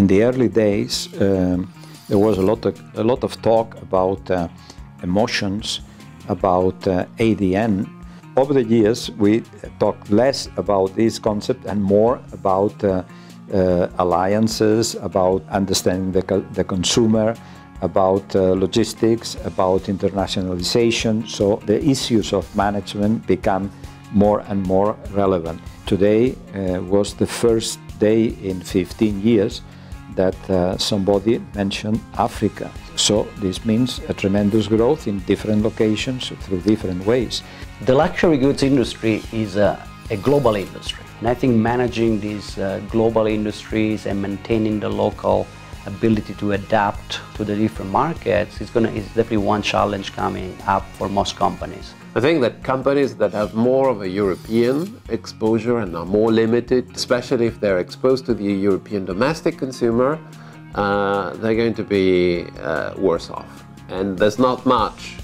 In the early days, there was a lot of talk about emotions, about ADN. Over the years, we talked less about this concept and more about alliances, about understanding the consumer, about logistics, about internationalization. So the issues of management become more and more relevant. Today was the first day in 15 years that somebody mentioned Africa. So this means a tremendous growth in different locations through different ways. The luxury goods industry is a global industry. And I think managing these global industries and maintaining the local ability to adapt to the different markets is definitely one challenge coming up for most companies. I think that companies that have more of a European exposure and are more limited, especially if they're exposed to the European domestic consumer, they're going to be worse off. And there's not much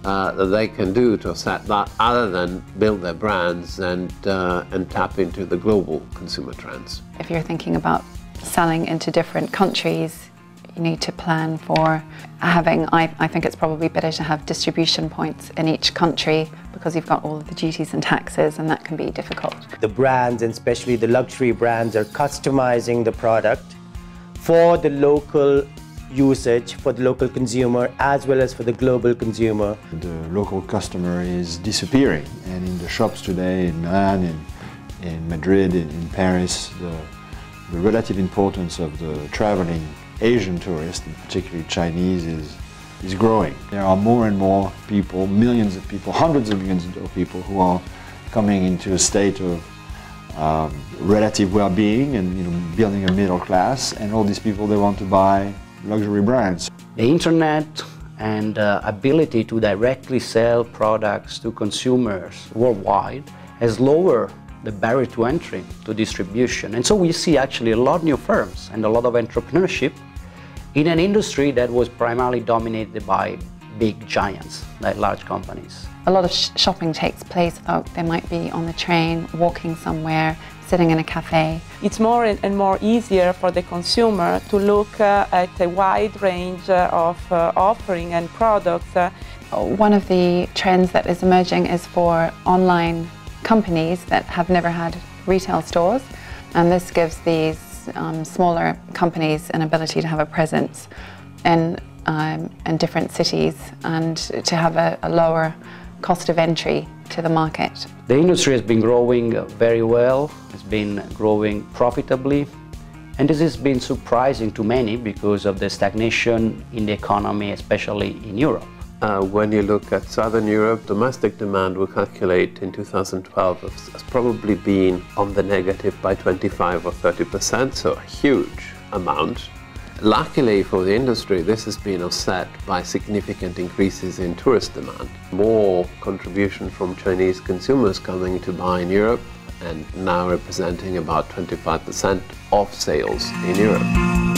that they can do to offset that other than build their brands and tap into the global consumer trends. If you're thinking about selling into different countries, you need to plan for having, I think it's probably better to have distribution points in each country because you've got all of the duties and taxes, and that can be difficult. The brands, and especially the luxury brands, are customizing the product for the local usage, for the local consumer, as well as for the global consumer. The local customer is disappearing, and in the shops today in Milan, in Madrid, in Paris, the relative importance of the traveling Asian tourist, and particularly Chinese, is growing. There are more and more people, millions of people, hundreds of millions of people who are coming into a state of relative well-being and building a middle class, and all these people, they want to buy luxury brands. The internet and ability to directly sell products to consumers worldwide has lowered the barrier to entry to distribution. And so we see actually a lot of new firms and a lot of entrepreneurship in an industry that was primarily dominated by big giants, like large companies. A lot of shopping takes place, though. They might be on the train, walking somewhere, sitting in a cafe. It's more and more easier for the consumer to look at a wide range of offering and products. One of the trends that is emerging is for online companies that have never had retail stores, and this gives these smaller companies an ability to have a presence in different cities and to have a lower cost of entry to the market. The industry has been growing very well, it's been growing profitably, and this has been surprising to many because of the stagnation in the economy, especially in Europe. When you look at Southern Europe, domestic demand, we calculate in 2012 has probably been on the negative by 25 or 30%, so a huge amount. Luckily for the industry, this has been offset by significant increases in tourist demand. More contribution from Chinese consumers coming to buy in Europe, and now representing about 25% of sales in Europe.